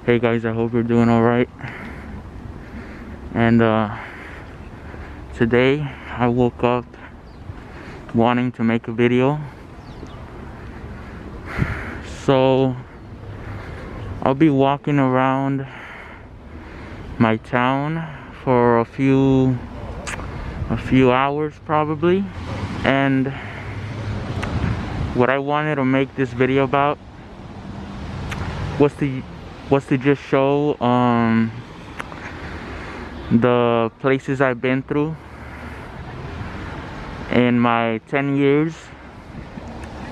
Hey guys, I hope you're doing alright. And today I woke up wanting to make a video. So I'll be walking around my town for a few hours probably. And what I wanted to make this video about was to just show the places I've been through in my 10 years.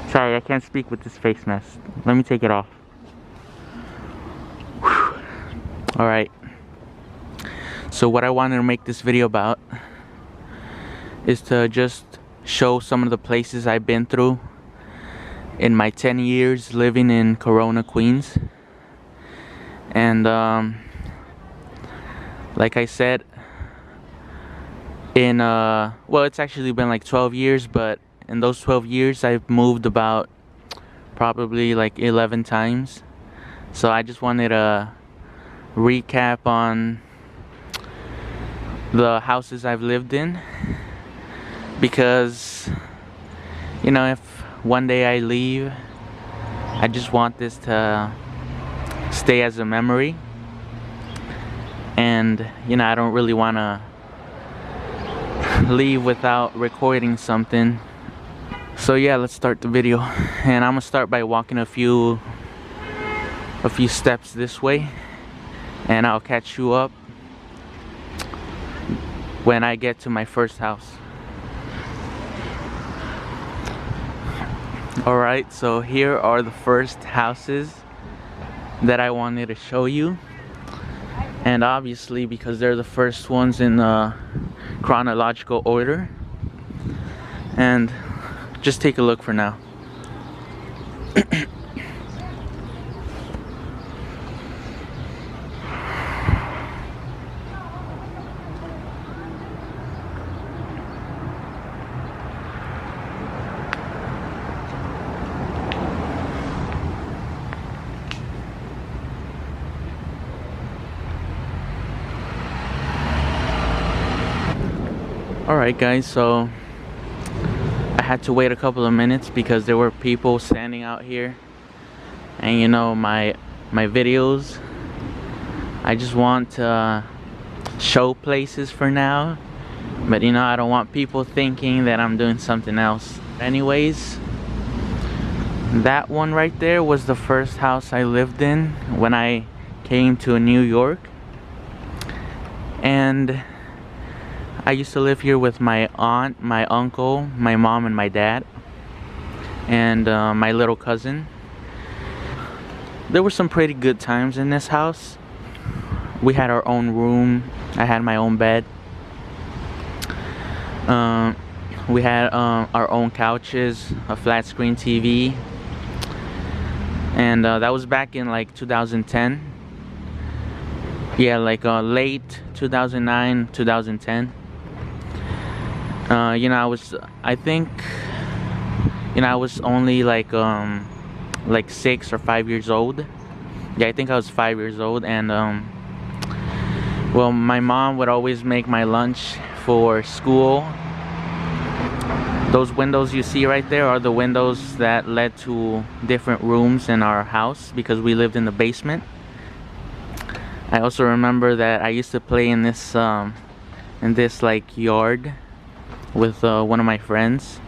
Sorry, I can't speak with this face mask. Let me take it off. Alright. So what I wanted to make this video about is to just show some of the places I've been through in my 10 years living in Corona, Queens. And like I said, in well, it's actually been like 12 years, but in those 12 years I've moved about probably like 11 times. So I just wanted to recap on the houses I've lived in, because you know, if one day I leave, I just want this to stay as a memory. And you know, I don't really want to leave without recording something. So yeah, let's start the video. And I'm gonna start by walking a few steps this way, and I'll catch you up when I get to my first house. Alright, so here are the first houses that I wanted to show you. And obviously, because they're the first ones in chronological order. And just take a look for now. Alright guys, so I had to wait a couple of minutes because there were people standing out here. And you know, my videos, I just want to show places for now, but you know, I don't want people thinking that I'm doing something else. Anyways, that one right there was the first house I lived in when I came to New York. And I used to live here with my aunt, my uncle, my mom, and my dad, and my little cousin. There were some pretty good times in this house. We had our own room. I had my own bed. We had our own couches, a flat screen TV, and that was back in like 2010. Yeah, like late 2009, 2010. You know, I think, you know, I was only like 6 or 5 years old. Yeah, I think I was 5 years old. And well, my mom would always make my lunch for school. Those windows you see right there are the windows that led to different rooms in our house, because we lived in the basement. I also remember that I used to play in this like yard with one of my friends,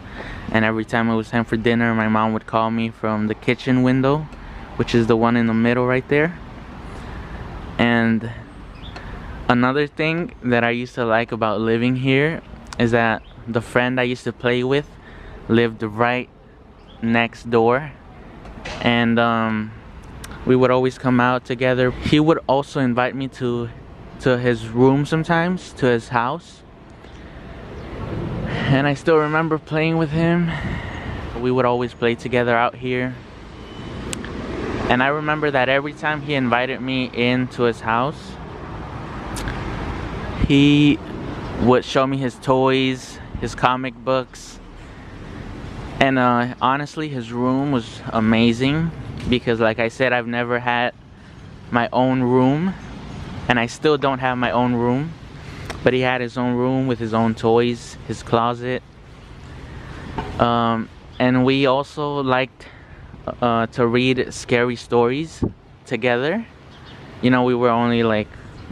and every time it was time for dinner, my mom would call me from the kitchen window, which is the one in the middle right there. And another thing that I used to like about living here is that the friend I used to play with lived right next door, and we would always come out together. He would also invite me to his room sometimes, to his house. And I still remember playing with him. We would always play together out here. And I remember that every time he invited me into his house, he would show me his toys, his comic books. And honestly, his room was amazing, because like I said, I've never had my own room, and I still don't have my own room, but he had his own room with his own toys, his closet. And we also liked to read scary stories together. You know, we were only like,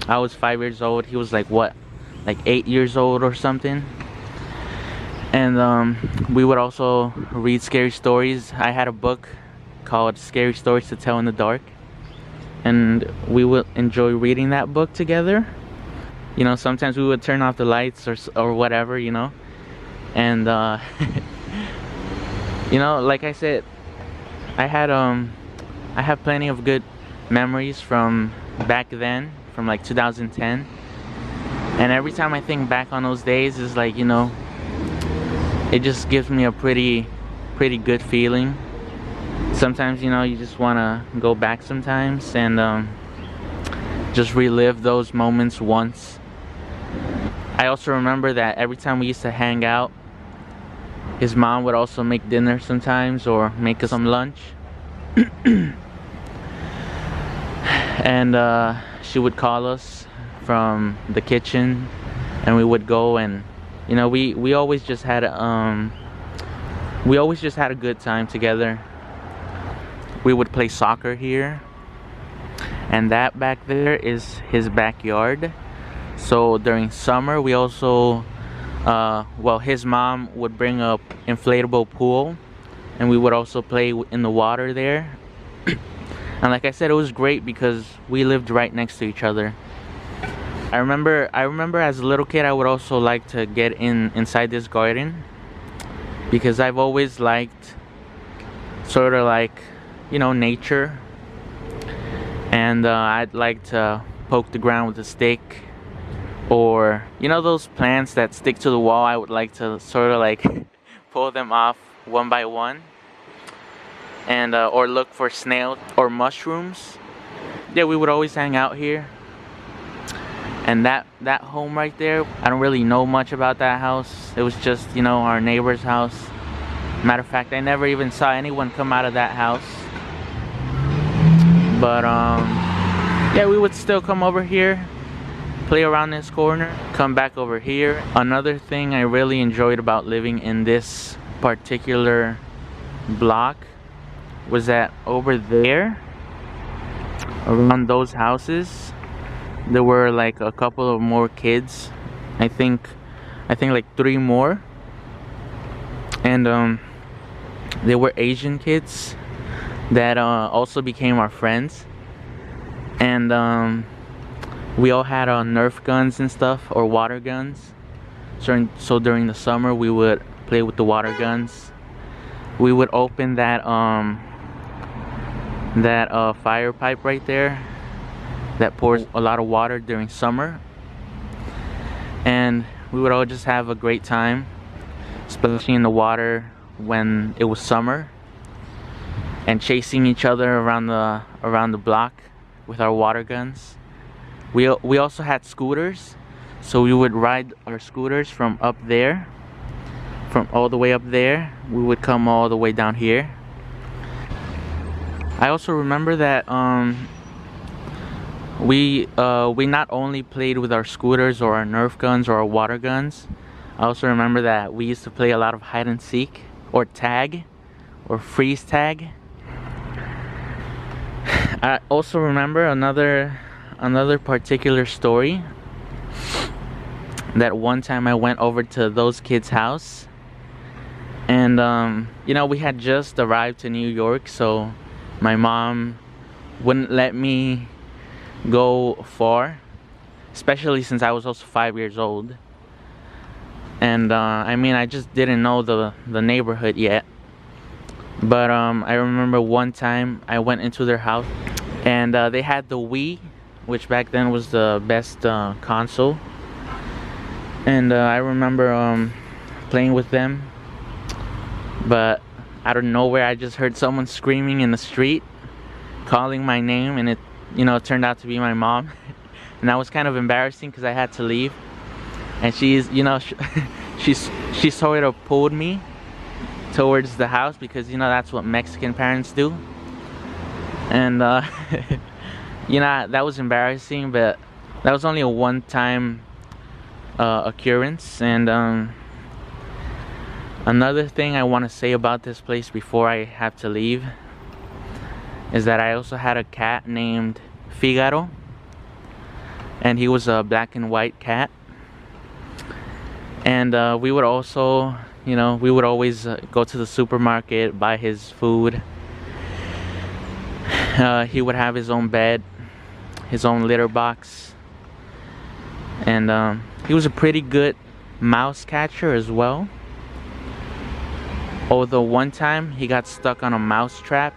I was 5 years old, he was like what, like 8 years old or something. And we would also read scary stories. I had a book called Scary Stories to Tell in the Dark, and we would enjoy reading that book together. You know, sometimes we would turn off the lights or whatever, you know. And you know, like I said, I have plenty of good memories from back then, from like 2010. And every time I think back on those days, it's like, you know, it just gives me a pretty good feeling. Sometimes, you know, you just want to go back sometimes and just relive those moments once. I also remember that every time we used to hang out, his mom would also make dinner sometimes or make us some lunch. And she would call us from the kitchen, and we would go, and you know, we always just had a good time together. We would play soccer here, and that back there is his backyard. So during summer, we also well, his mom would bring up inflatable pool, and we would also play in the water there. And like I said, it was great because we lived right next to each other. I remember as a little kid, I would also like to get inside this garden, because I've always liked sort of like, you know, nature. And I'd like to poke the ground with a stick, or you know, those plants that stick to the wall, I would like to sort of like pull them off one by one, and or look for snails or mushrooms. Yeah, we would always hang out here. And that home right there, I don't really know much about that house. It was just, you know, our neighbor's house. Matter of fact, I never even saw anyone come out of that house. But yeah, we would still come over here, play around this corner, come back over here. Another thing I really enjoyed about living in this particular block was that over there, around those houses, there were like a couple of more kids. I think like 3 more. And they were Asian kids that also became our friends. And we all had Nerf guns and stuff, or water guns. So during the summer, we would play with the water guns. We would open that fire pipe right there that pours a lot of water during summer, and we would all just have a great time splashing in the water when it was summer, and chasing each other around the block with our water guns. We also had scooters, so we would ride our scooters from up there, from all the way up there. We would come all the way down here. I also remember that we not only played with our scooters or our Nerf guns or our water guns. I also remember that we used to play a lot of hide and seek, or tag, or freeze tag. I also remember another particular story, that one time I went over to those kids' house, and you know, we had just arrived to New York, so my mom wouldn't let me go far, especially since I was also 5 years old. And I mean, I just didn't know the neighborhood yet. But I remember one time I went into their house, and they had the Wii, which back then was the best console. And I remember playing with them, but out of nowhere I just heard someone screaming in the street, calling my name, and it, you know, it turned out to be my mom. And that was kind of embarrassing because I had to leave, and she's, you know, she sort of pulled me towards the house, because, you know, that's what Mexican parents do. And You know, that was embarrassing, but that was only a one-time occurrence. And another thing I want to say about this place before I have to leave is that I also had a cat named Figaro, and he was a black and white cat. And we would also, you know, we would always go to the supermarket, buy his food. He would have his own bed, his own litter box, and he was a pretty good mouse catcher as well. Although one time he got stuck on a mouse trap,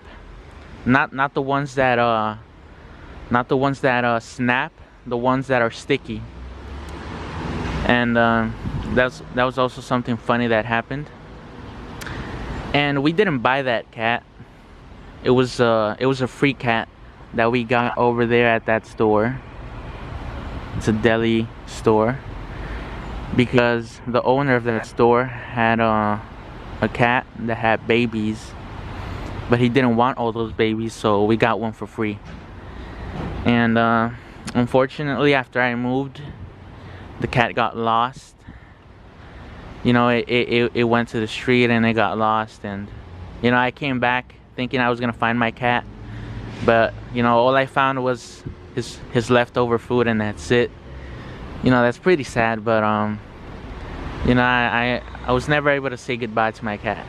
not the ones that snap, the ones that are sticky. And that was also something funny that happened. And we didn't buy that cat. It was a free cat that we got over there at that store. It's a deli store, because the owner of that store had a cat that had babies, but he didn't want all those babies, so we got one for free. And unfortunately, after I moved, the cat got lost. You know, it went to the street and it got lost. And you know, I came back thinking I was gonna find my cat, but you know, all I found was his leftover food, and that's it. You know, that's pretty sad, but you know, I was never able to say goodbye to my cat,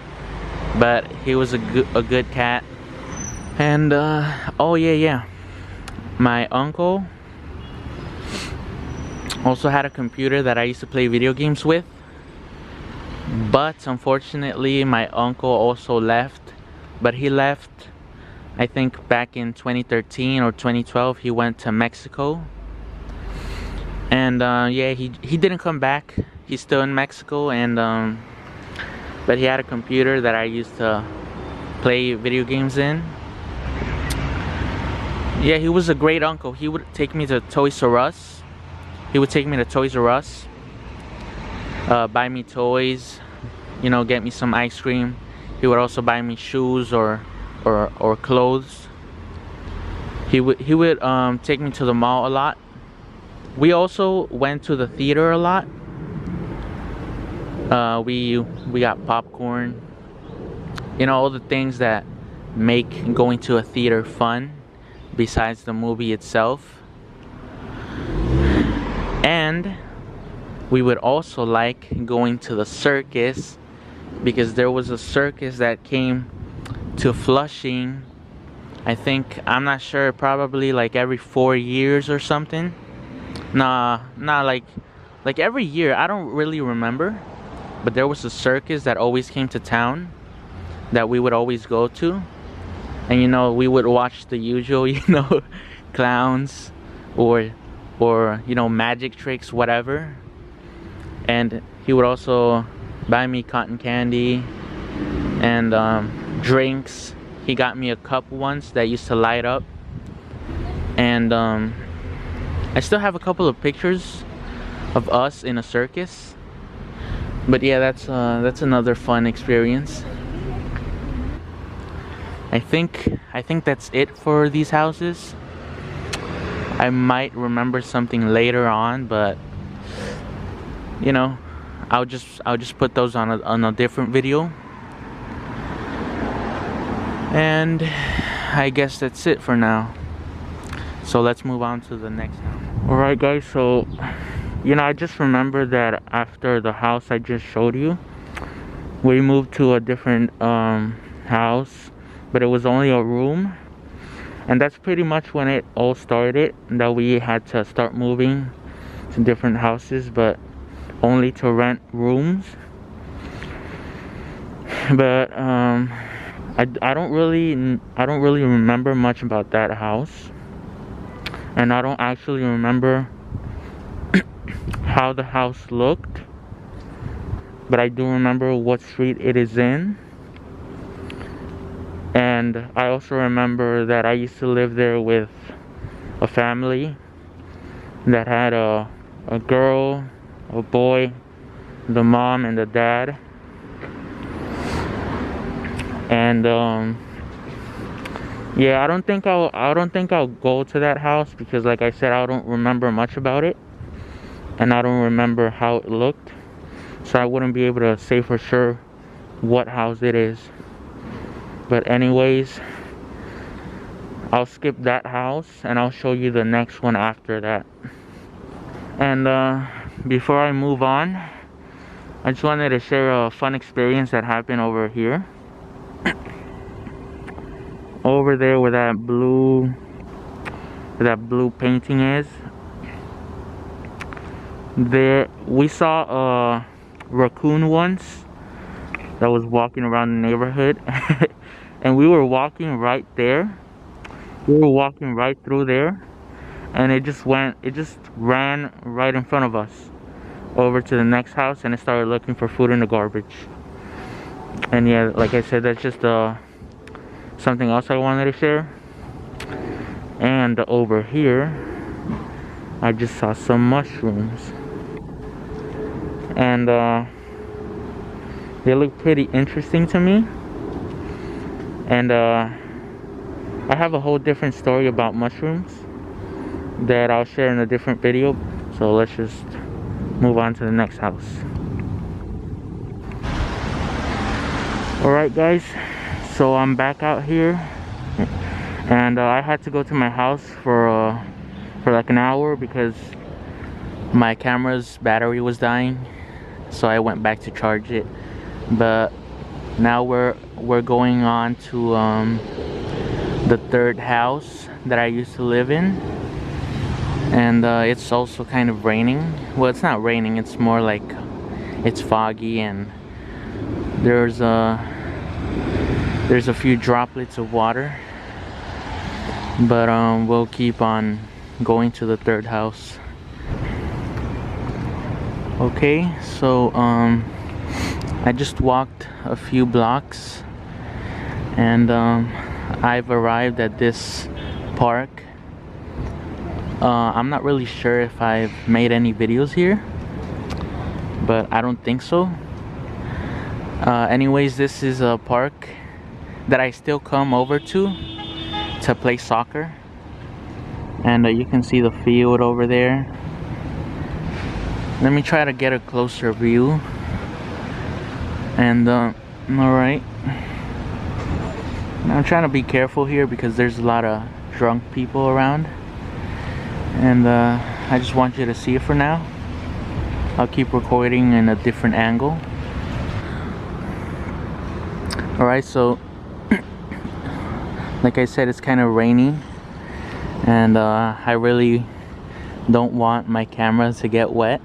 but he was a good cat. And oh yeah, my uncle also had a computer that I used to play video games with, but unfortunately my uncle also left. But he left, I think, back in 2013 or 2012. He went to Mexico, and yeah, he didn't come back. He's still in Mexico. And but he had a computer that I used to play video games in. Yeah, he was a great uncle. He would take me to Toys R Us. Buy me toys, you know, get me some ice cream. He would also buy me shoes or clothes. He would take me to the mall a lot. We also went to the theater a lot. We got popcorn. You know, all the things that make going to a theater fun besides the movie itself. And we would also like going to the circus, because there was a circus that came to Flushing. I think, I'm not sure, probably like every 4 years or something. Nah, like every year. I don't really remember, but there was a circus that always came to town that we would always go to. And you know, we would watch the usual, you know, clowns or you know, magic tricks, whatever. And he would also buy me cotton candy and drinks. He got me a cup once that used to light up. And I still have a couple of pictures of us in a circus. But yeah, that's another fun experience. I think that's it for these houses. I might remember something later on, but you know, I'll just put those on a different video. And I guess that's it for now. So let's move on to the next house. Alright guys, so you know, I just remembered that after the house I just showed you, we moved to a different house, but it was only a room. And that's pretty much when it all started, that we had to start moving to different houses, but only to rent rooms. But I don't really remember much about that house, and I don't actually remember how the house looked, but I do remember what street it is in. And I also remember that I used to live there with a family that had a girl, a boy, the mom, and the dad. Yeah, I don't think I'll go to that house because like I said, I don't remember much about it and I don't remember how it looked. So I wouldn't be able to say for sure what house it is. But anyways, I'll skip that house and I'll show you the next one after that. And before I move on, I just wanted to share a fun experience that happened over here. Over there where that blue painting is, there we saw a raccoon once that was walking around the neighborhood. And we were walking right there. We were walking right through there, and it just ran right in front of us over to the next house, and it started looking for food in the garbage. And yeah, like I said, that's just something else I wanted to share. And over here, I just saw some mushrooms, and they look pretty interesting to me. And I have a whole different story about mushrooms that I'll share in a different video. So let's just move on to the next house. Alright guys, so I'm back out here, and I had to go to my house for like an hour because my camera's battery was dying, so I went back to charge it. But now we're going on to the third house that I used to live in, and it's also kind of raining. Well, it's not raining, it's more like it's foggy, and there's a few droplets of water, but we'll keep on going to the third house. Okay, so I just walked a few blocks, and I've arrived at this park. I'm not really sure if I've made any videos here, but I don't think so. Anyways, this is a park that I still come over to play soccer, and you can see the field over there. Let me try to get a closer view. And alright, I'm trying to be careful here because there's a lot of drunk people around, and I just want you to see it for now. I'll keep recording in a different angle. Alright, so like I said, it's kind of rainy, and I really don't want my camera to get wet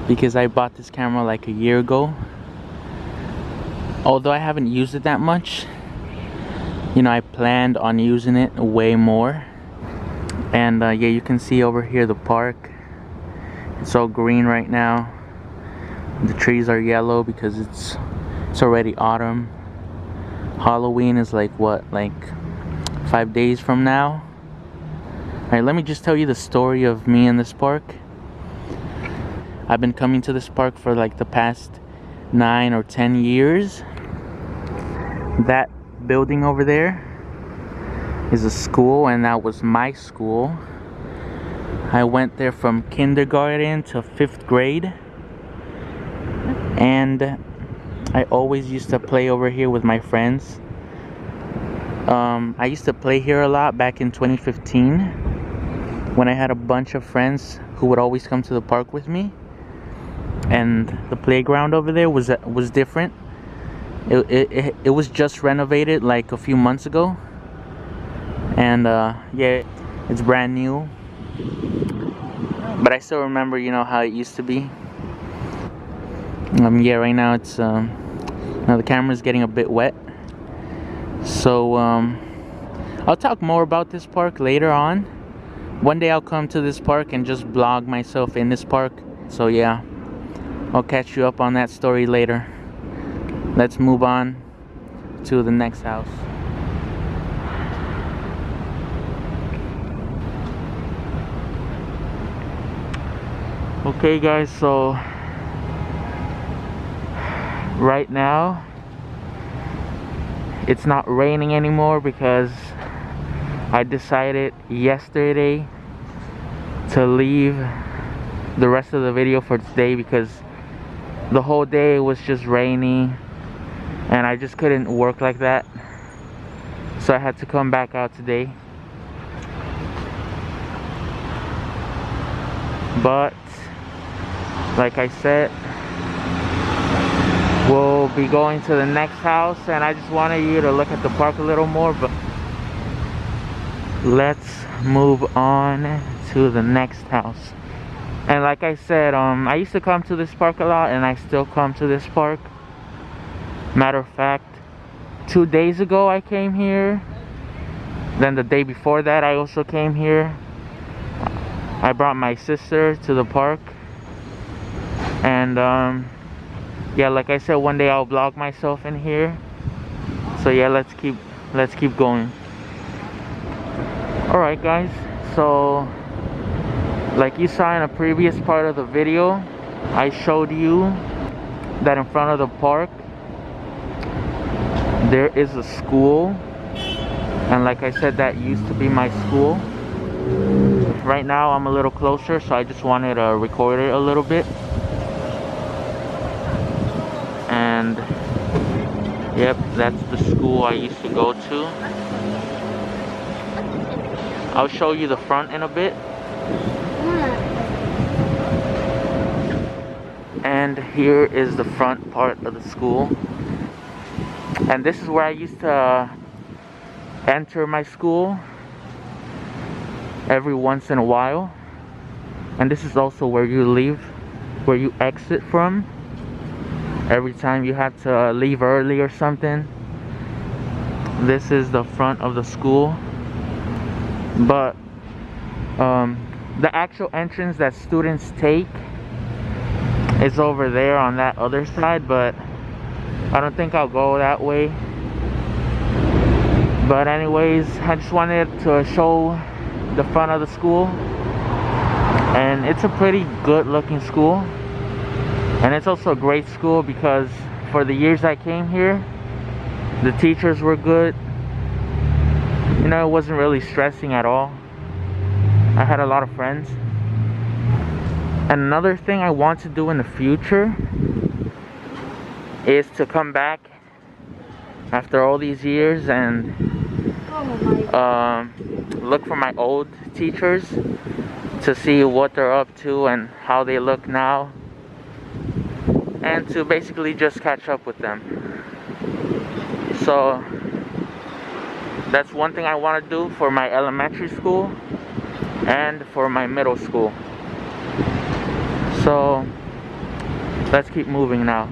because I bought this camera like a year ago. Although I haven't used it that much, you know, I planned on using it way more. And yeah, you can see over here the park. It's all green right now. The trees are yellow because it's already autumn. Halloween is like what, like 5 days from now. Alright, let me just tell you the story of me in this park. I've been coming to this park for like the past 9 or 10 years. That building over there is a school, and that was my school. I went there from kindergarten to 5th grade, and I always used to play over here with my friends. I used to play here a lot back in 2015 when I had a bunch of friends who would always come to the park with me. And the playground over there was different. It was just renovated like a few months ago, and yeah, it's brand new. But I still remember, you know, how it used to be. Yeah, right now it's now the camera's getting a bit wet, so I'll talk more about this park later on. One day I'll come to this park and just vlog myself in this park. So yeah, I'll catch you up on that story later. Let's move on to the next house. Okay guys, so right now it's not raining anymore because I decided yesterday to leave the rest of the video for today because the whole day was just rainy and I just couldn't work like that, so I had to come back out today. But like I said, we'll be going to the next house, and I just wanted you to look at the park a little more. But let's move on to the next house. And like I said, I used to come to this park a lot, and I still come to this park. Matter of fact, 2 days ago I came here. Then the day before that I also came here. I brought my sister to the park. And yeah, like I said, one day I'll vlog myself in here. So yeah, let's keep going. Alright guys, so like you saw in a previous part of the video, I showed you that in front of the park there is a school, and like I said, that used to be my school. Right now I'm a little closer, so I just wanted to record it a little bit. And yep, that's the school I used to go to. I'll show you the front in a bit. And here is the front part of the school. And this is where I used to enter my school every once in a while. And this is also where you leave, where you exit from every time you have to leave early or something. This is the front of the school. But the actual entrance that students take is over there on that other side, but I don't think I'll go that way. But anyways, I just wanted to show the front of the school, and it's a pretty good looking school, and it's also a great school because for the years I came here, the teachers were good. You know, it wasn't really stressing at all. I had a lot of friends. And another thing I want to do in the future is to come back after all these years and look for my old teachers to see what they're up to and how they look now, and to basically just catch up with them. So that's one thing I want to do for my elementary school and for my middle school. So let's keep moving now.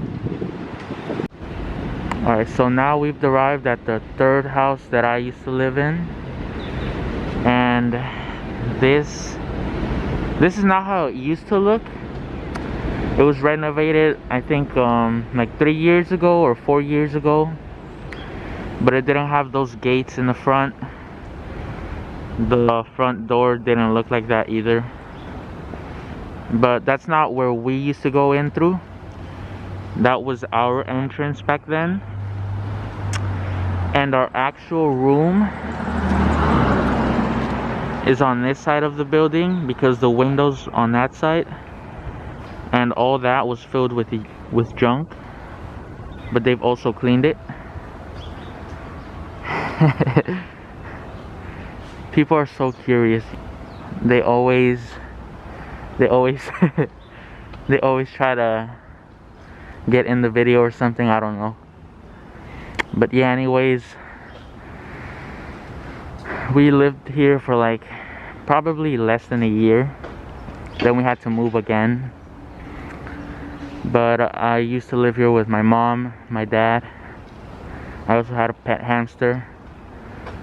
Alright, so now we've arrived at the third house that I used to live in. And this is not how it used to look. It was renovated, I think, like 3 years ago or 4 years ago. But it didn't have those gates in the front. The front door didn't look like that either. But that's not where we used to go in through. That was our entrance back then. And our actual room is on this side of the building because the windows on that side and all that was filled with junk. But they've also cleaned it. People are so curious. They always they always try to get in the video or something, I don't know. But yeah, anyways, we lived here for like probably less than a year. Then we had to move again. But I used to live here with my mom, my dad. I also had a pet hamster.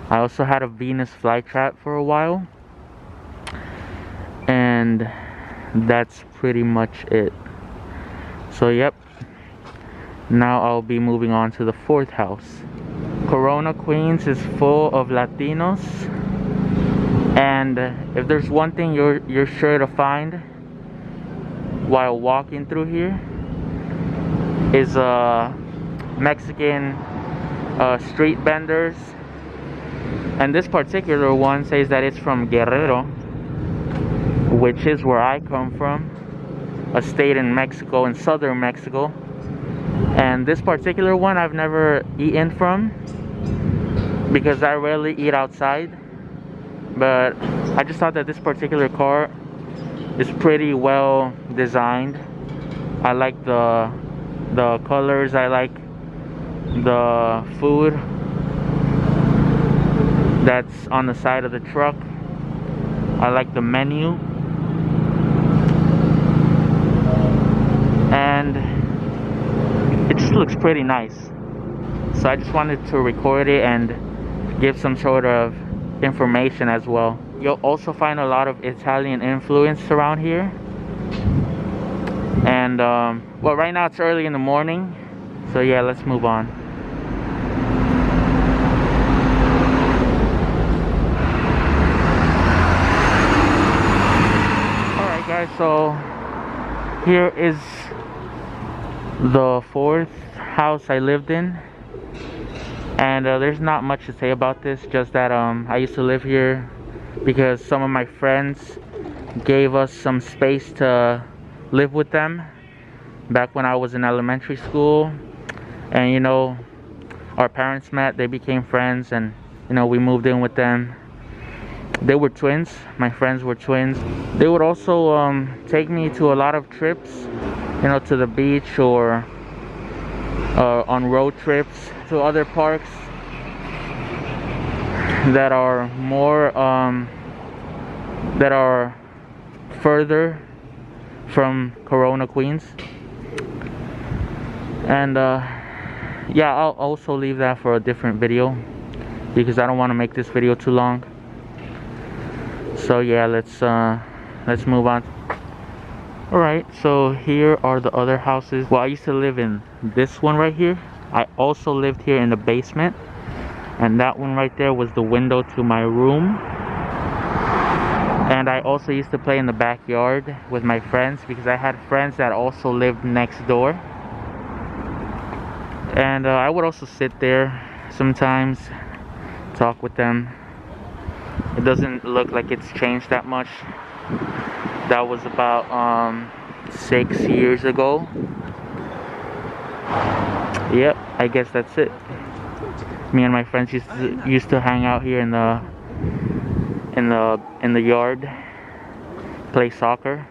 I also had a Venus flytrap for a while. And that's pretty much it. So yep, now I'll be moving on to the fourth house. Corona, Queens is full of Latinos, and if there's one thing you're sure to find while walking through here is Mexican street vendors. And this particular one says that it's from Guerrero, which is where I come from, a state in Mexico, in southern Mexico. And this particular one I've never eaten from because I rarely eat outside. But I just thought that this particular cart is pretty well designed. I like the colors, I like the food that's on the side of the truck. I like the menu. And it just looks pretty nice. So I just wanted to record it and give some sort of information as well. You'll also find a lot of Italian influence around here. And well, right now it's early in the morning, so yeah, let's move on. Alright guys, so here is the fourth house I lived in. And there's not much to say about this, just that I used to live here because some of my friends gave us some space to live with them back when I was in elementary school. And you know, our parents met, they became friends, and you know, we moved in with them. They were twins, my friends were twins. They would also take me to a lot of trips, you know, to the beach or on road trips to other parks that are more that are further from Corona, Queens. And yeah, I'll also leave that for a different video because I don't want to make this video too long. So yeah, let's move on. Alright, so here are the other houses. Well, I used to live in this one right here. I also lived here in the basement. And that one right there was the window to my room. And I also used to play in the backyard with my friends because I had friends that also lived next door. And I would also sit there sometimes, talk with them. It doesn't look like it's changed that much. That was about 6 years ago. Yep, I guess that's it. Me and my friends used to hang out here in the yard, play soccer.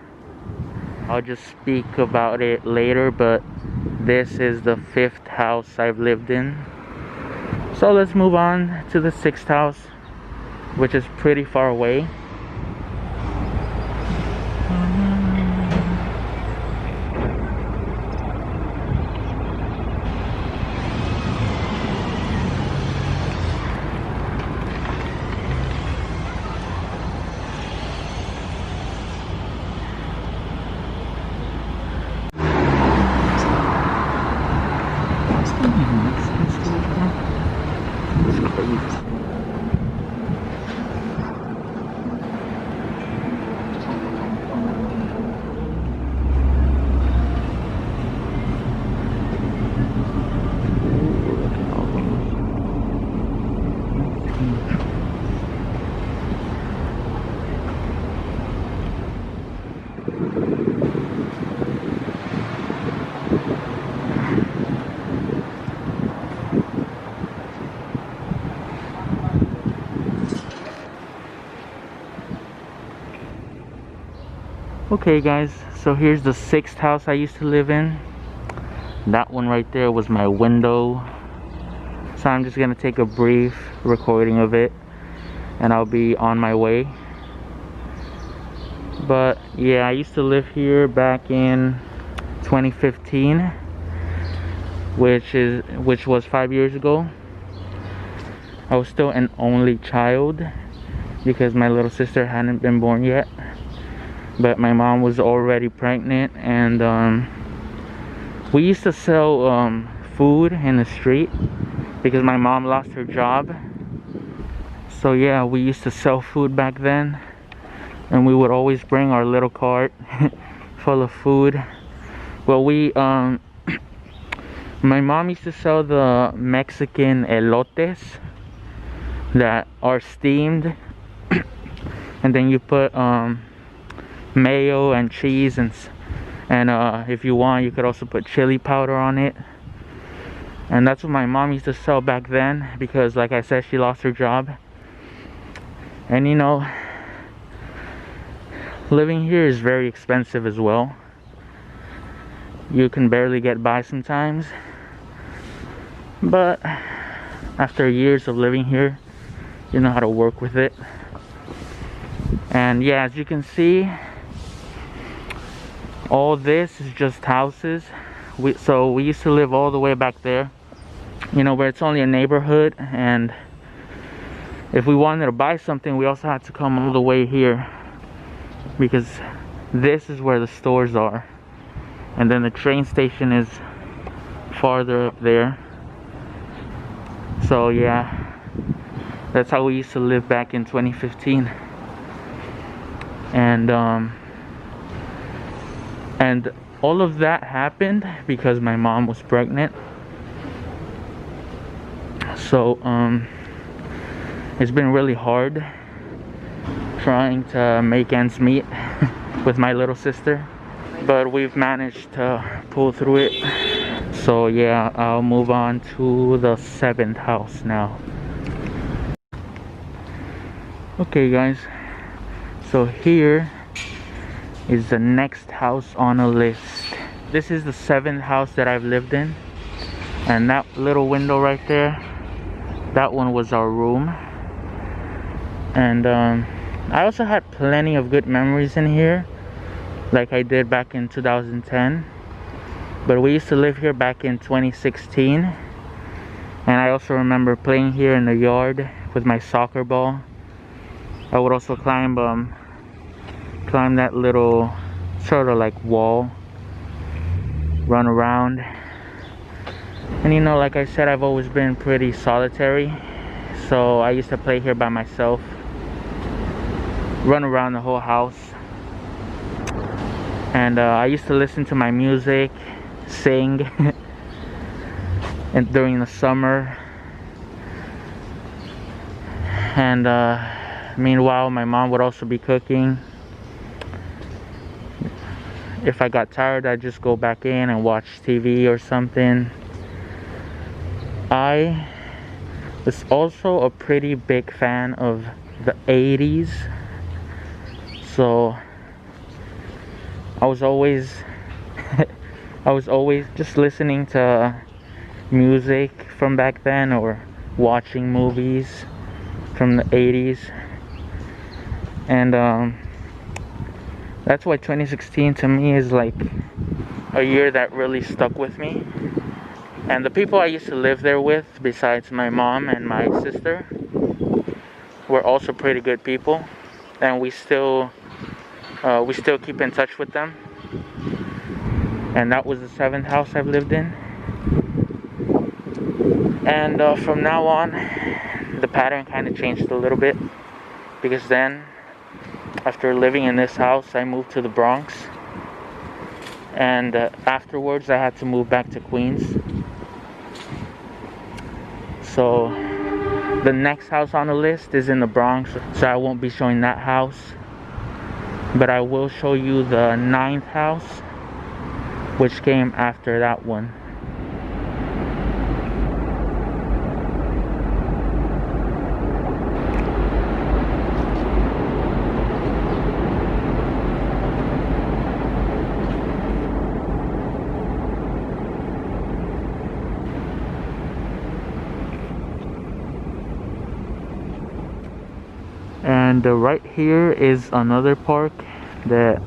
I'll just speak about it later, but this is the 5th house I've lived in. So let's move on to the 6th house, which is pretty far away. Okay guys, so here's the 6th house I used to live in. That one right there was my window. So I'm just gonna take a brief recording of it and I'll be on my way. But yeah, I used to live here back in 2015, which was 5 years ago. I was still an only child because my little sister hadn't been born yet. But my mom was already pregnant, and we used to sell food in the street because my mom lost her job. So yeah, we used to sell food back then, and we would always bring our little cart full of food. Well, we My mom used to sell the Mexican elotes that are steamed, and then you put mayo and cheese, and if you want, you could also put chili powder on it. And that's what my mom used to sell back then, because like I said, she lost her job. And you know, living here is very expensive as well. You can barely get by sometimes, but after years of living here, you know how to work with it. And yeah, as you can see, all this is just houses. So we used to live all the way back there, you know, where it's only a neighborhood, and if we wanted to buy something, we also had to come all the way here, because this is where the stores are, and then the train station is farther up there. So yeah, that's how we used to live back in 2015. And all of that happened because my mom was pregnant. So it's been really hard trying to make ends meet with my little sister, but we've managed to pull through it. So yeah, I'll move on to the 7th house now. Okay guys, so here is the next house on a list. This is the 7th house that I've lived in, and that little window right there, that one was our room. And I also had plenty of good memories in here, like I did back in 2010. But we used to live here back in 2016, and I also remember playing here in the yard with my soccer ball. I would also climb that little sort of like wall, run around. And you know, like I said, I've always been pretty solitary, so I used to play here by myself, run around the whole house. And I used to listen to my music, sing and during the summer. And meanwhile, my mom would also be cooking. If I got tired, I'd just go back in and watch TV or something. I was also a pretty big fan of the 80s. So I was always just listening to music from back then, or watching movies from the 80s. And that's why 2016 to me is like a year that really stuck with me. And the people I used to live there with, besides my mom and my sister, were also pretty good people, and we still keep in touch with them. And that was the 7th house I've lived in. And from now on, the pattern kind of changed a little bit, because then after living in this house, I moved to the Bronx, and afterwards I had to move back to Queens. So the next house on the list is in the Bronx, so I won't be showing that house, but I will show you the 9th house, which came after that one. And right here is another park that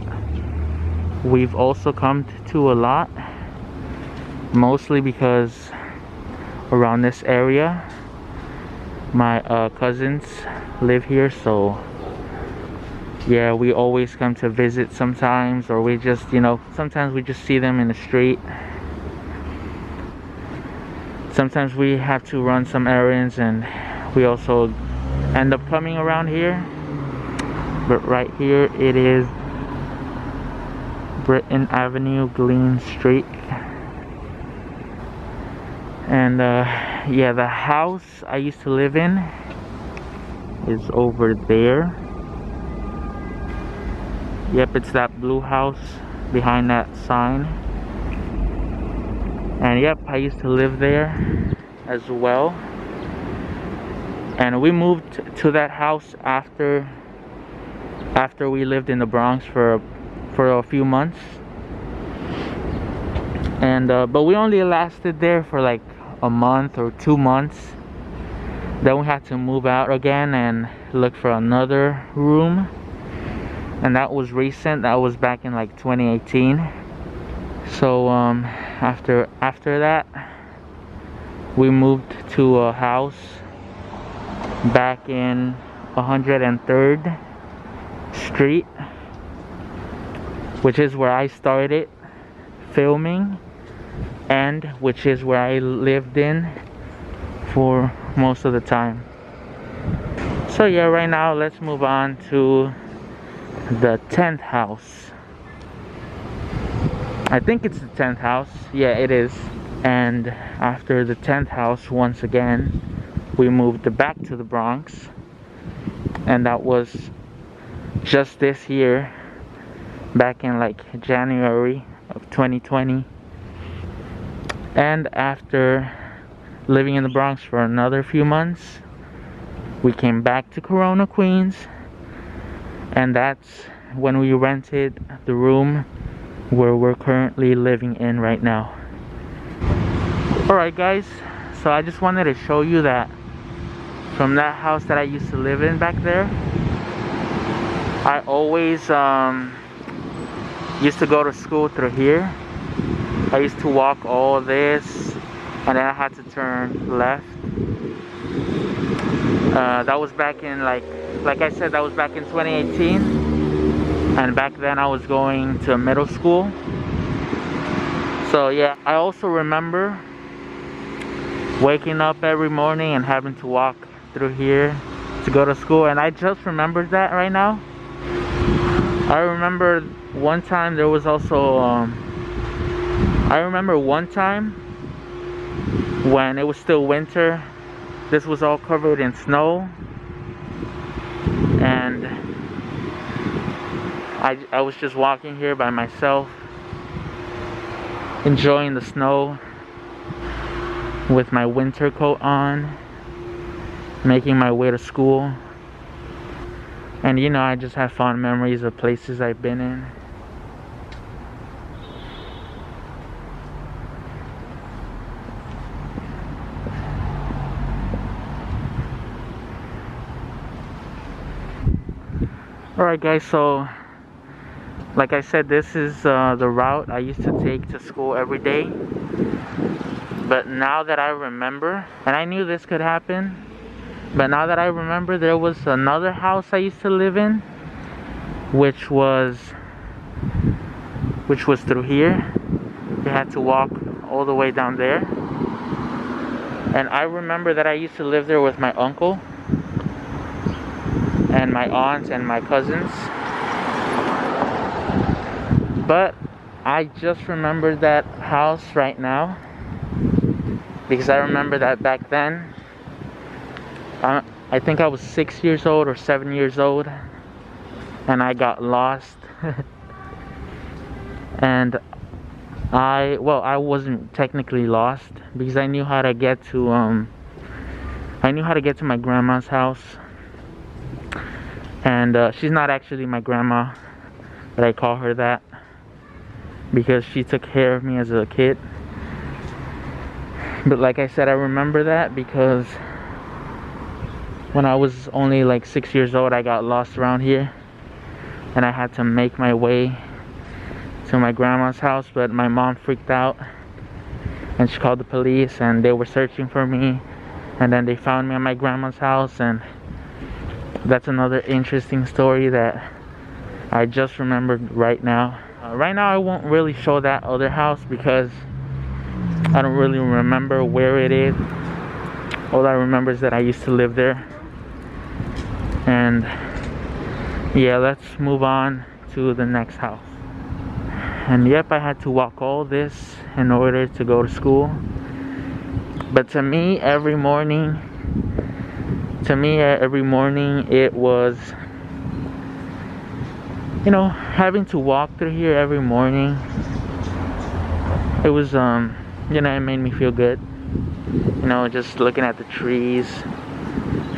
we've also come to a lot, mostly because around this area my cousins live here. So yeah, we always come to visit sometimes, or we just, you know, sometimes we just see them in the street. Sometimes we have to run some errands, and we also end up coming around here. But right here it is Britton Avenue, Glen Street. And yeah, the house I used to live in is over there. Yep, it's that blue house behind that sign. And yep, I used to live there as well. And we moved to that house after we lived in the Bronx for a few months. And but we only lasted there for like a month or 2 months. Then we had to move out again and look for another room. And that was recent. That was back in like 2018. So after that, we moved to a house back in 103rd Street, which is where I started filming and which is where I lived in for most of the time. So yeah, right now let's move on to the 10th house. I think it's the 10th house. Yeah, it is. And after the 10th house, once again, we moved back to the Bronx. And that was just this year, back in like January of 2020. And after living in the Bronx for another few months, we came back to Corona, Queens. And that's when we rented the room where we're currently living in right now. Alright guys, so I just wanted to show you that from that house that I used to live in back there, I always used to go to school through here. I used to walk all this and then I had to turn left. That was back in like I said, that was back in 2018. And back then I was going to middle school. So yeah, I also remember waking up every morning and having to walk through here to go to school. And I just remembered that right now. I remember one time there was also I remember one time when it was still winter. This was all covered in snow. And I was just walking here by myself, enjoying the snow with my winter coat on, making my way to school. And you know, I just have fond memories of places I've been in. Alright guys, so like I said, this is the route I used to take to school every day. But now that I remember, and I knew this could happen, but now that I remember, there was another house I used to live in, which was through here. You had to walk all the way down there. And I remember that I used to live there with my uncle and my aunts and my cousins. But I just remembered that house right now because I remember that back then, I think I was 6 years old or 7 years old, and I got lost. And I wasn't technically lost because I knew how to get to my grandma's house. And she's not actually my grandma, but I call her that because she took care of me as a kid. But like I said, I remember that because when I was only like 6 years old, I got lost around here and I had to make my way to my grandma's house. But my mom freaked out and she called the police and they were searching for me, and then they found me at my grandma's house. And that's another interesting story that I just remembered right now. Right now I won't really show that other house because I don't really remember where it is. All I remember is that I used to live there. And yeah, let's move on to the next house. And yep, I had to walk all this in order to go to school. But to me, every morning, it was, you know, having to walk through here every morning. It was, you know, it made me feel good. You know, just looking at the trees,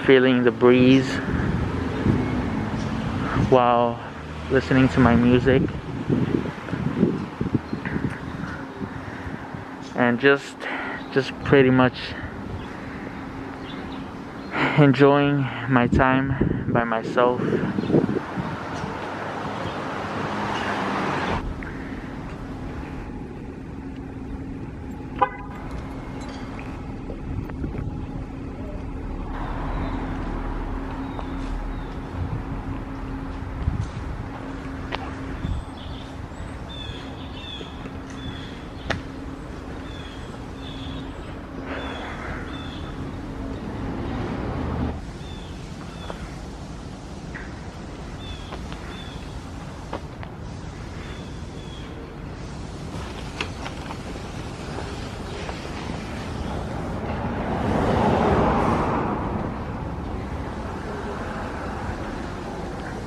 feeling the breeze while listening to my music, and just pretty much enjoying my time by myself.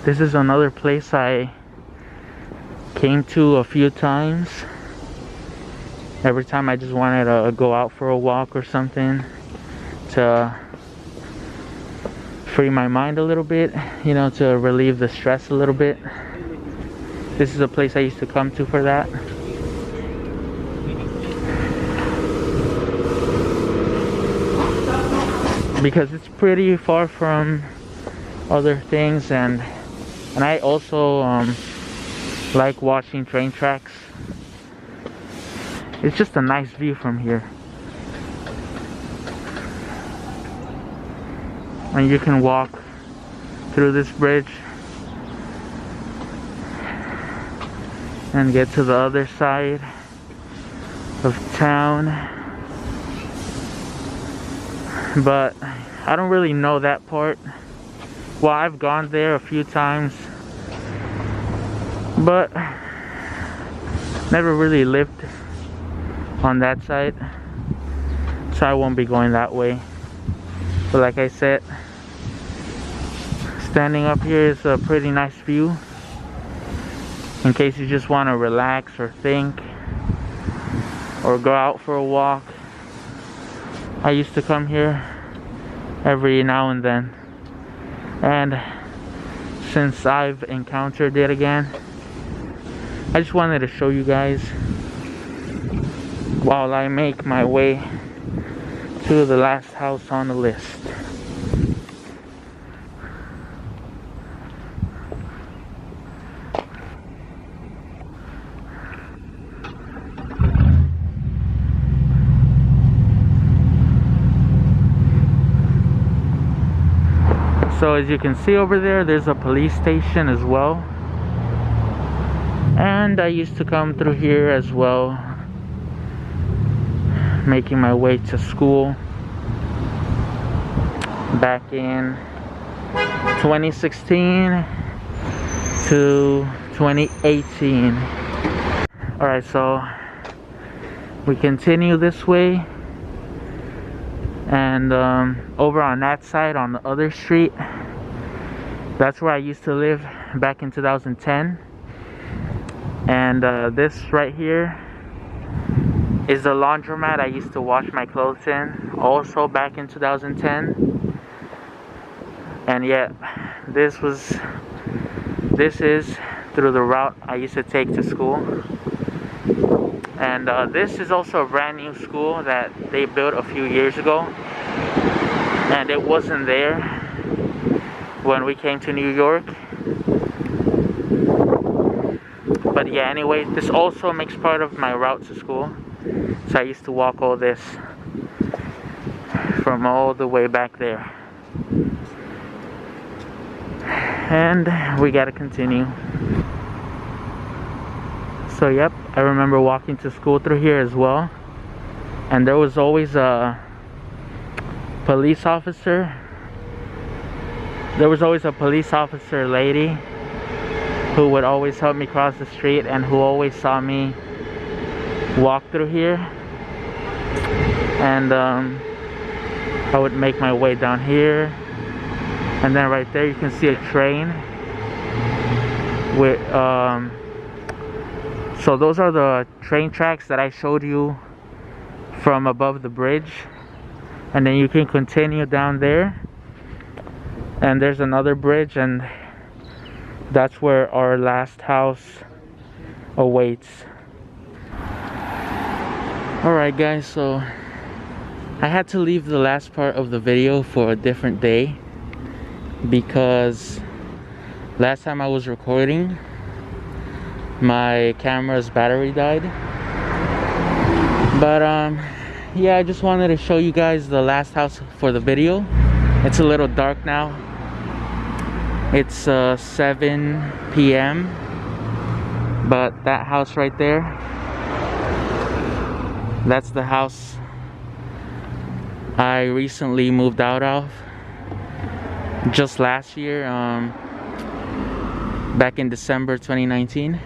This is another place I came to a few times. Every time I just wanted to go out for a walk or something to free my mind a little bit, you know, to relieve the stress a little bit. This is a place I used to come to for that. Because it's pretty far from other things, and I also like watching train tracks. It's just a nice view from here. And you can walk through this bridge and get to the other side of town. But I don't really know that part. Well, I've gone there a few times, but never really lived on that side, so I won't be going that way. But like I said, standing up here is a pretty nice view in case you just want to relax or think or go out for a walk. I used to come here every now and then, and since I've encountered it again, I just wanted to show you guys while I make my way to the last house on the list. So as you can see over there, there's a police station as well. And I used to come through here as well, making my way to school back in 2016 to 2018. Alright, so we continue this way, and over on that side, on the other street, that's where I used to live back in 2010. And this right here is the laundromat I used to wash my clothes in, also back in 2010. And yet this is through the route I used to take to school. And this is also a brand new school that they built a few years ago, and it wasn't there when we came to New York. But yeah, anyway, this also makes part of my route to school. So I used to walk all this from all the way back there. And we gotta continue. So yep, I remember walking to school through here as well. And there was always a police officer. There was always a police officer lady who would always help me cross the street, and who always saw me walk through here. and I would make my way down here, and then right there you can see a train with so those are the train tracks that I showed you from above the bridge, and then you can continue down there, and there's another bridge, and that's where our last house awaits. Alright guys, so I had to leave the last part of the video for a different day because last time I was recording, my camera's battery died. But yeah, I just wanted to show you guys the last house for the video. It's a little dark now. It's 7 p.m. but that house right there, that's the house I recently moved out of just last year, back in December 2019.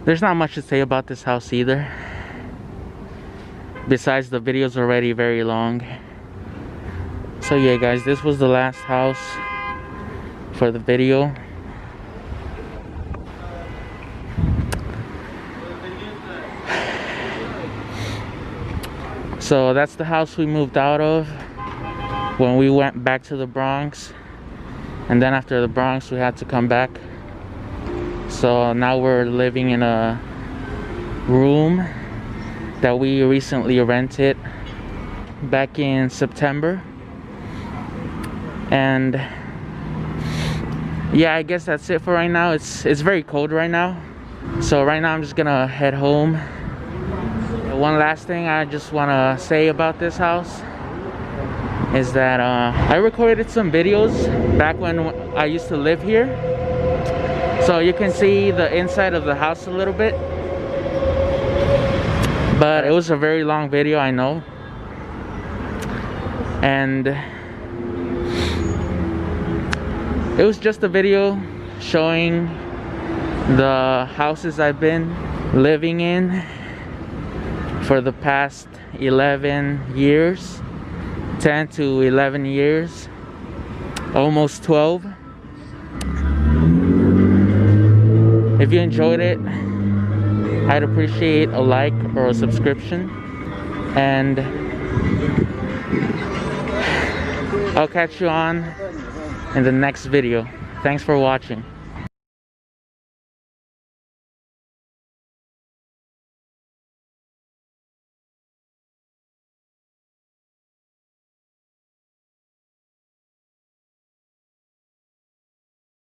There's not much to say about this house either, besides the video's already very long. So yeah guys, this was the last house for the video. So that's the house we moved out of when we went back to the Bronx, and then after the Bronx we had to come back. So now we're living in a room that we recently rented back in September. And yeah, I guess that's it for right now. It's very cold right now, so right now I'm just gonna head home. One last thing I just want to say about this house is that I recorded some videos back when I used to live here, so you can see the inside of the house a little bit, but it was a very long video, I know. And it was just a video showing the houses I've been living in for the past 11 years, 10 to 11 years, almost 12. If you enjoyed it, I'd appreciate a like or a subscription, and I'll catch you on in the next video. Thanks for watching.